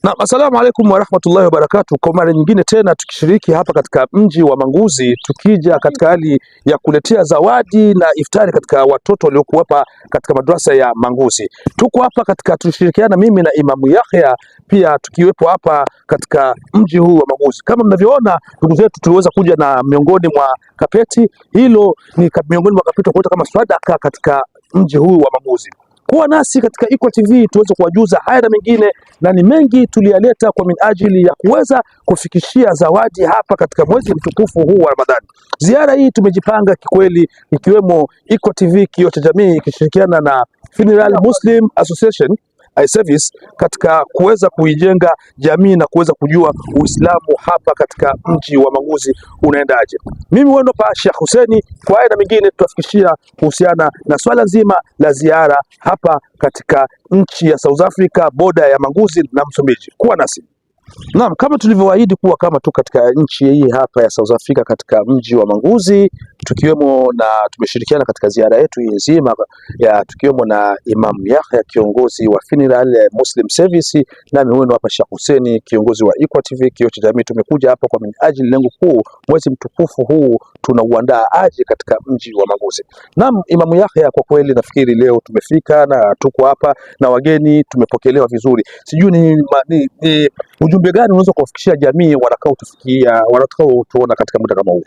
Na assalamu alaikum warahmatullahi wabarakatuh. Kwa mara nyingine tena tukishiriki hapa katika mji wa Manguzi, tukija katika hali ya kuletea zawadi na iftari katika watoto waliokuwa hapa katika madrasa ya Manguzi. Tuko hapa katika tushirikiana mimi na Imamu Yahya pia tukiwepo hapa katika mji huu wa Manguzi. Kama mnavyoona ndugu zetu, tuliweza kuja na miongoni mwa kapeti. Hilo ni miongoni mwa kapeti kutoka kama sadaka katika mji huu wa Manguzi. Kuwa nasi katika Iqra TV tuweze kuwajuza haya na mengine, na ni mengi tuliyaleta kwa minajili ya kuweza kufikishia zawadi hapa katika mwezi mtukufu huu wa Ramadhani. Ziara hii tumejipanga kikweli, ikiwemo Iqra TV kioo cha jamii ikishirikiana na Funeral Muslim Association Service katika kuweza kuijenga jamii na kuweza kujua Uislamu hapa katika mji wa Manguzi unaendaje. Mimi wendo pa Sheikh Hussein, kwa haya na mengine tutafikishia kuhusiana na swala nzima la ziara hapa katika nchi ya South Africa, boda ya Manguzi na Msumbiji. Kuwa nasi. Naam, kama tulivyoahidi kuwa kama tu katika nchi hii hapa ya South Africa katika mji wa Manguzi, tukiwemo na tumeshirikiana katika ziara yetu hii nzima ya tukiwemo na Imam Yahya kiongozi wa Funeral Muslim Service, na mimi hapa Sheikh Hussein kiongozi wa Iqra TV kioo cha jamii. Tumekuja hapa kwa minajili lengo kuu, mwezi mtukufu huu tunauandaa aje katika mji wa Manguzi. Naam, Imam Yahya, kwa kweli nafikiri leo tumefika na tuko hapa na wageni tumepokelewa vizuri. Sijui ni ujumbe gani unaweza kuwafikishia jamii watakao tuona katika muda kama huu?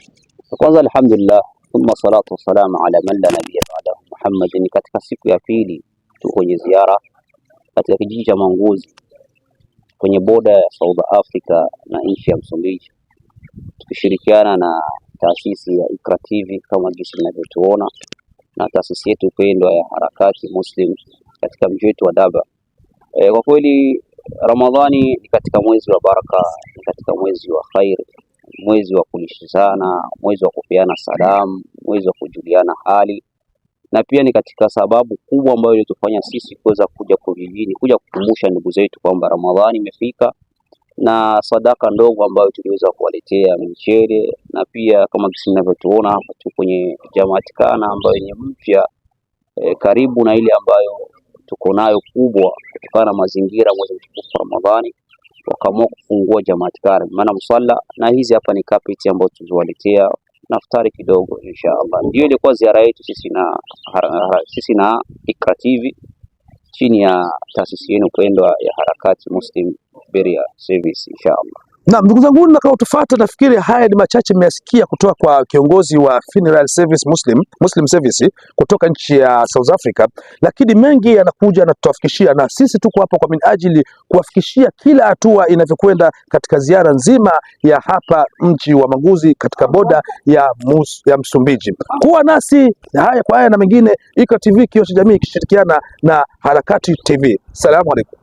Kwanza alhamdulillah, thumma salatu wassalamu ala man la nabiyya ba'dahu Muhammad. Ni katika siku ya pili tuko kwenye ziara katika kijiji cha Manguzi kwenye boda ya South Africa na nchi ya Msumbiji, tukishirikiana na taasisi ya Iqra TV kama jinsi mnavyotuona na taasisi yetu pendwa ya Harakati Muslim katika mji wetu wa Daba. Kwa kweli Ramadhani ni katika mwezi wa baraka, ni katika mwezi wa khair, mwezi wa kulishizana, mwezi wa kupeana salamu, mwezi wa kujuliana hali, na pia ni katika sababu kubwa ambayo ilitufanya sisi kuweza kuja kujijini, kuja kukumbusha ndugu zetu kwamba Ramadhani imefika, na sadaka ndogo ambayo tuliweza kuwaletea mchele, na pia kama jinsi mnavyotuona hapa tu kwenye Jamaati Kana ambayo ni mpya karibu na ile ambayo tuko nayo kubwa, kutokana na mazingira mwezi mtukufu Ramadhani wakaamua kufungua Jamaati Kana maana msalla, na hizi hapa ni kapeti ambazo tuliwaletea naftari kidogo inshallah. Ndio ilikuwa ziara yetu sisi na Iqra TV chini ya taasisi yenu pendwa ya Harakati Muslim Burial Service inshallah. Na ndugu zangu mnaotufuata, nafikiri haya ni machache mmesikia kutoka kwa kiongozi wa Funeral Service Muslim Service kutoka nchi ya South Africa, lakini mengi yanakuja na tutawafikishia, na sisi tuko hapa kwa minajili kuwafikishia kila hatua inavyokwenda katika ziara nzima ya hapa mji wa Manguzi katika boda ya Msumbiji. Kuwa nasi kwa haya na mengine, Iqra TV kioo cha jamii ikishirikiana na Harakati TV. Salamu alaikum.